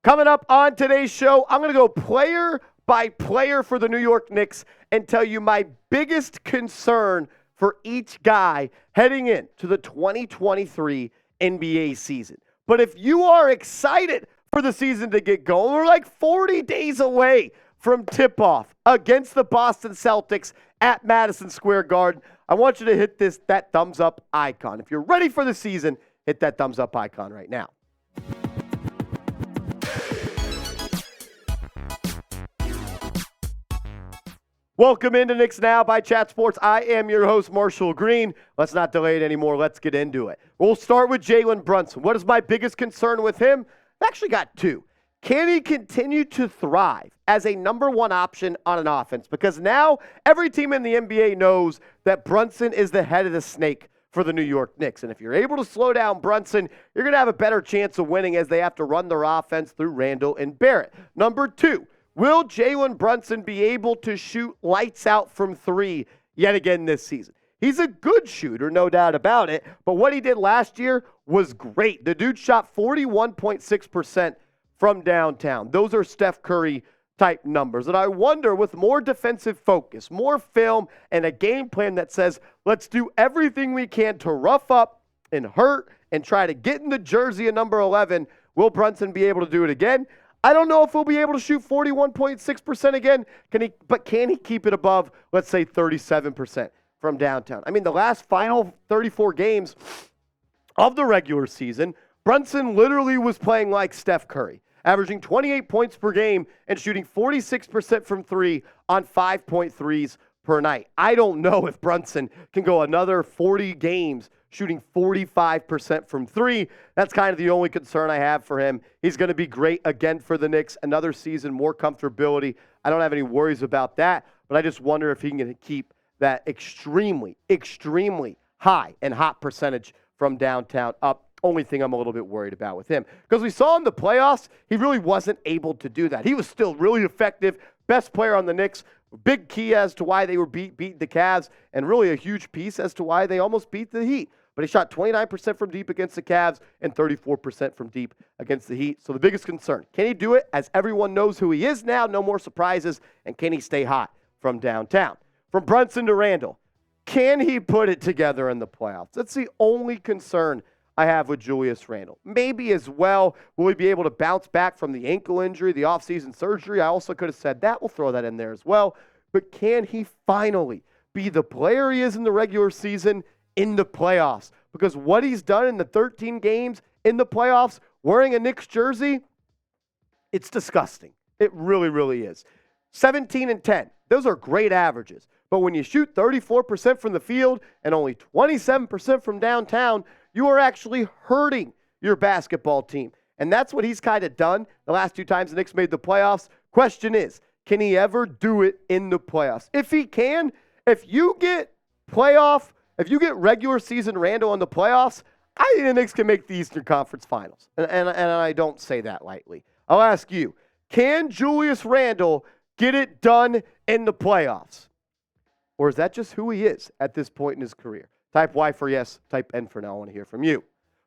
Coming up on today's show, I'm going to go player by player for the New York Knicks and tell you my biggest concern for each guy heading into the 2023 NBA season. But if you are excited for the season to get going, we're like 40 days away from tip-off against the Boston Celtics at Madison Square Garden. I want you to hit that thumbs up icon. If you're ready for the season, hit that thumbs up icon right now. Welcome into Knicks Now by Chat Sports. I am your host, Marshall Green. Let's not delay it anymore. Let's get into it. We'll start with Jalen Brunson. What is my biggest concern with him? I've actually got two. Can he continue to thrive as a number one option on an offense? Because now every team in the NBA knows that Brunson is the head of the snake for the New York Knicks. And if you're able to slow down Brunson, you're going to have a better chance of winning as they have to run their offense through Randle and Barrett. Number two. Will Jalen Brunson be able to shoot lights out from three yet again this season? He's a good shooter, no doubt about it, but what he did last year was great. The dude shot 41.6% from downtown. Those are Steph Curry type numbers. And I wonder, with more defensive focus, more film, and a game plan that says, let's do everything we can to rough up and hurt and try to get in the jersey of number 11, will Brunson be able to do it again? I don't know if he'll be able to shoot 41.6% again. Can he keep it above, let's say, 37% from downtown? I mean, the last final 34 games of the regular season, Brunson literally was playing like Steph Curry, averaging 28 points per game and shooting 46% from three on 5.3s per night. I don't know if Brunson can go another 40 games shooting 45% from three. That's kind of the only concern I have for him. He's going to be great again for the Knicks. Another season, more comfortability. I don't have any worries about that, but I just wonder if he can keep that extremely, extremely high and hot percentage from downtown up. Only thing I'm a little bit worried about with him. Because we saw in the playoffs, he really wasn't able to do that. He was still really effective, best player on the Knicks, big key as to why they were beating the Cavs, and really a huge piece as to why they almost beat the Heat. But he shot 29% from deep against the Cavs and 34% from deep against the Heat. So the biggest concern, can he do it as everyone knows who he is now? No more surprises. And can he stay hot from downtown? From Brunson to Randle, can he put it together in the playoffs? That's the only concern I have with Julius Randle. Maybe as well, will he be able to bounce back from the ankle injury, the offseason surgery? I also could have said that. We'll throw that in there as well. But can he finally be the player he is in the regular season in the playoffs? Because what he's done in the 13 games in the playoffs, wearing a Knicks jersey, it's disgusting. It really, really is. 17 and 10. Those are great averages. But when you shoot 34% from the field and only 27% from downtown, you are actually hurting your basketball team. And that's what he's kind of done the last two times the Knicks made the playoffs. Question is, can he ever do it in the playoffs? If he can, if you get regular season Randle in the playoffs, I think the Knicks can make the Eastern Conference Finals. And I don't say that lightly. I'll ask you, can Julius Randle get it done in the playoffs? Or is that just who he is at this point in his career? Type Y for yes, type N for no. I want to hear from you.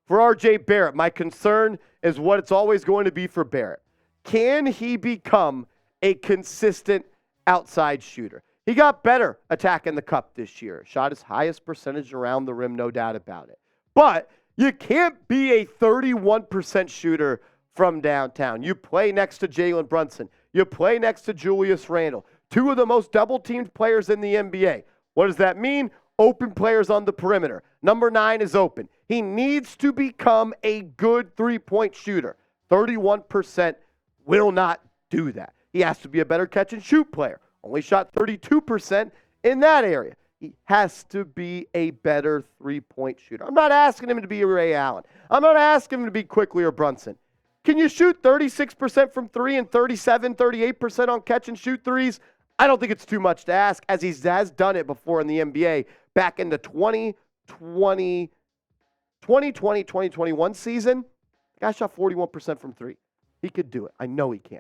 For RJ Barrett, my concern is what it's always going to be for Barrett. Can he become a consistent outside shooter? He got better attacking the cup this year. Shot his highest percentage around the rim, no doubt about it. But you can't be a 31% shooter from downtown. You play next to Jalen Brunson. You play next to Julius Randle. Two of the most double-teamed players in the NBA. What does that mean? Open players on the perimeter. Number 9 is open. He needs to become a good three-point shooter. 31% will not do that. He has to be a better catch-and-shoot player. Only shot 32% in that area. He has to be a better three-point shooter. I'm not asking him to be Ray Allen. I'm not asking him to be Quickley or Brunson. Can you shoot 36% from three and 38% on catch-and-shoot threes? I don't think it's too much to ask, as he has done it before in the NBA back in the 2020-2021 season. The guy shot 41% from three. He could do it. I know he can.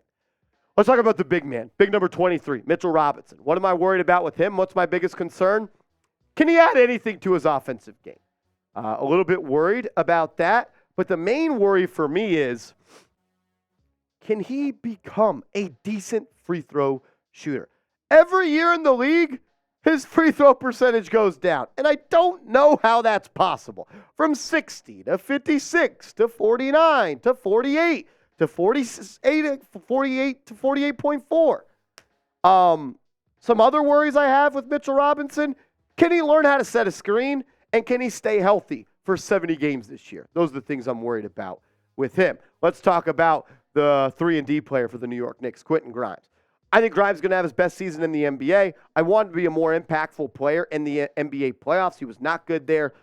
Let's talk about the big man, big number 23, Mitchell Robinson. What am I worried about with him? What's my biggest concern? Can he add anything to his offensive game? A little bit worried about that, but the main worry for me is can he become a decent free throw shooter? Every year in the league, his free throw percentage goes down. And I don't know how that's possible. From 60 to 56 to 49 to 48 to 48 to 48.4. Some other worries I have with Mitchell Robinson: can he learn how to set a screen, and can he stay healthy for 70 games this year? Those are the things I'm worried about with him. Let's talk about the 3-and-D player for the New York Knicks, Quentin Grimes. I think Grimes is going to have his best season in the NBA. I want him to be a more impactful player in the NBA playoffs. He was not good there.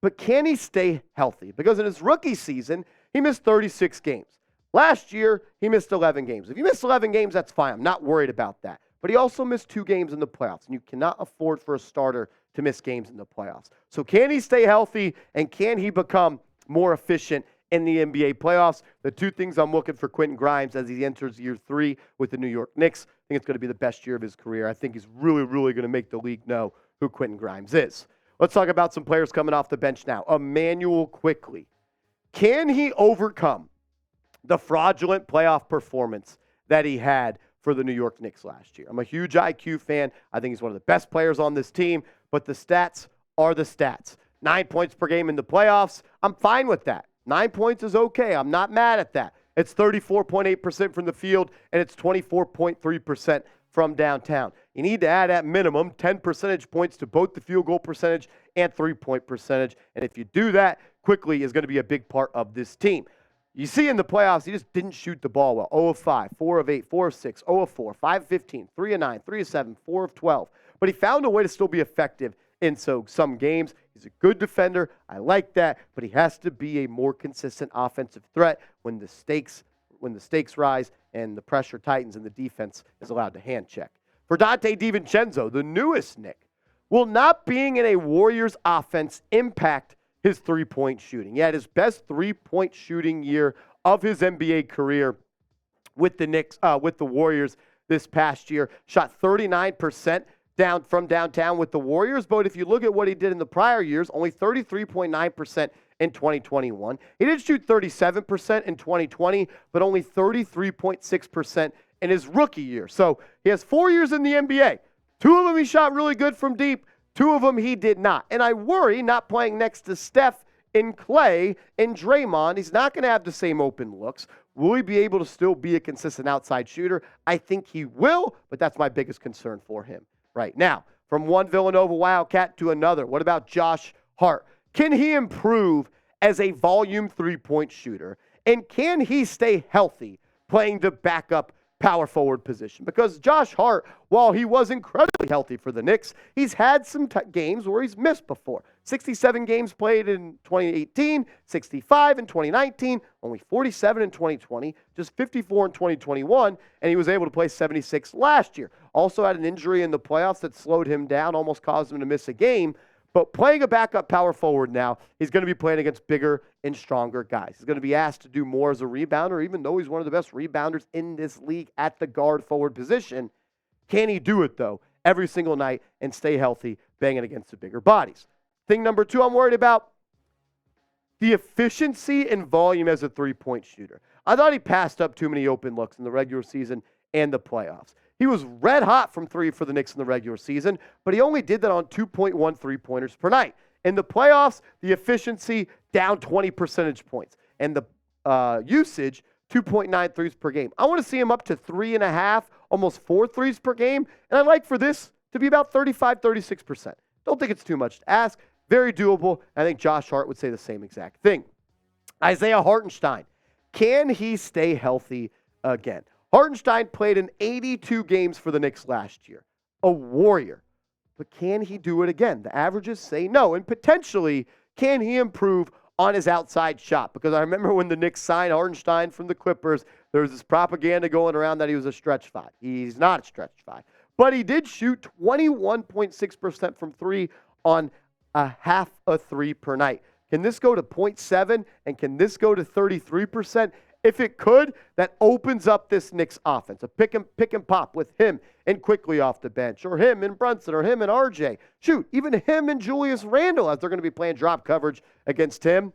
But can he stay healthy? Because in his rookie season, he missed 36 games. Last year, he missed 11 games. If you miss 11 games, that's fine. I'm not worried about that. But he also missed 2 games in the playoffs, and you cannot afford for a starter to miss games in the playoffs. So can he stay healthy, and can he become more efficient in the NBA playoffs? The 2 things I'm looking for Quentin Grimes as he enters year 3 with the New York Knicks. I think it's going to be the best year of his career. I think he's really, really going to make the league know who Quentin Grimes is. Let's talk about some players coming off the bench now. Immanuel Quickley. Can he overcome the fraudulent playoff performance that he had for the New York Knicks last year? I'm a huge IQ fan. I think he's one of the best players on this team, but the stats are the stats. 9 points per game in the playoffs. I'm fine with that. 9 points is okay. I'm not mad at that. It's 34.8% from the field, and it's 24.3% from downtown. You need to add at minimum 10 percentage points to both the field goal percentage and three-point percentage. And if you do that, Quickley is going to be a big part of this team. You see in the playoffs, he just didn't shoot the ball well. 0 of 5, 4 of 8, 4 of 6, 0 of 4, 5 of 15, 3 of 9, 3 of 7, 4 of 12. But he found a way to still be effective in some games. He's a good defender. I like that. But he has to be a more consistent offensive threat when the stakes rise and the pressure tightens and the defense is allowed to hand check. For Dante DiVincenzo, the newest Knick, will not being in a Warriors offense impact his three-point shooting? He had his best three-point shooting year of his NBA career with the Warriors this past year. Shot 39% from downtown with the Warriors, but if you look at what he did in the prior years, only 33.9% in 2021. He did shoot 37% in 2020, but only 33.6% in his rookie year. So he has 4 years in the NBA. 2 of them he shot really good from deep. 2 of them he did not. And I worry, not playing next to Steph and Clay and Draymond, he's not going to have the same open looks. Will he be able to still be a consistent outside shooter? I think he will, but that's my biggest concern for him right now. From one Villanova Wildcat to another, what about Josh Hart? Can he improve as a volume three-point shooter? And can he stay healthy playing the backup power forward position? Because Josh Hart, while he was incredibly healthy for the Knicks, he's had some games where he's missed before. 67 games played in 2018, 65 in 2019, only 47 in 2020, just 54 in 2021, and he was able to play 76 last year. Also had an injury in the playoffs that slowed him down, almost caused him to miss a game. But playing a backup power forward now, he's going to be playing against bigger and stronger guys. He's going to be asked to do more as a rebounder, even though he's one of the best rebounders in this league at the guard forward position. Can he do it, though, every single night and stay healthy, banging against the bigger bodies? Thing number 2 I'm worried about, the efficiency and volume as a three-point shooter. I thought he passed up too many open looks in the regular season and the playoffs. He was red hot from 3 for the Knicks in the regular season, but he only did that on 2.1 three-pointers per night. In the playoffs, the efficiency down 20 percentage points, and the usage 2.9 threes per game. I want to see him up to 3.5, almost 4 threes per game, and I'd like for this to be about 35, 36%. Don't think it's too much to ask. Very doable. I think Josh Hart would say the same exact thing. Isaiah Hartenstein, can he stay healthy again? Hartenstein played in 82 games for the Knicks last year. A warrior. But can he do it again? The averages say no. And potentially, can he improve on his outside shot? Because I remember when the Knicks signed Hartenstein from the Clippers, there was this propaganda going around that he was a stretch 5. He's not a stretch 5. But he did shoot 21.6% from 3 on a half a 3 per night. Can this go to 0.7 and can this go to 33%? If it could, that opens up this Knicks offense. A pick and pop with him and Quickley off the bench, or him and Brunson, or him and RJ. Shoot, even him and Julius Randle, as they're going to be playing drop coverage against him.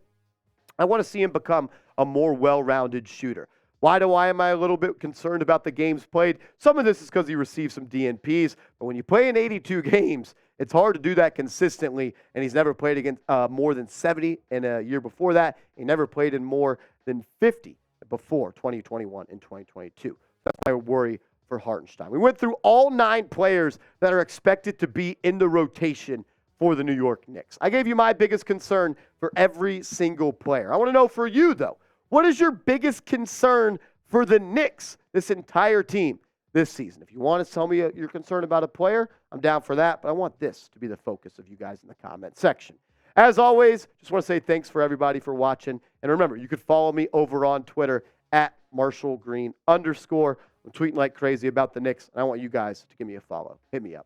I want to see him become a more well-rounded shooter. Why am I a little bit concerned about the games played? Some of this is because he received some DNPs, but when you play in 82 games, it's hard to do that consistently, and he's never played against more than 70 in a year before that. He never played in more than 50 before 2021 and 2022. That's my worry for Hartenstein. We went through all 9 players that are expected to be in the rotation for the New York Knicks. I gave you my biggest concern for every single player. I want to know for you, though, what is your biggest concern for the Knicks, this entire team, this season? If you want to tell me you're concerned about a player, I'm down for that, but I want this to be the focus of you guys in the comment section. As always, just want to say thanks for everybody for watching. And remember, you could follow me over on Twitter at @MarshallGreen_. I'm tweeting like crazy about the Knicks, and I want you guys to give me a follow. Hit me up.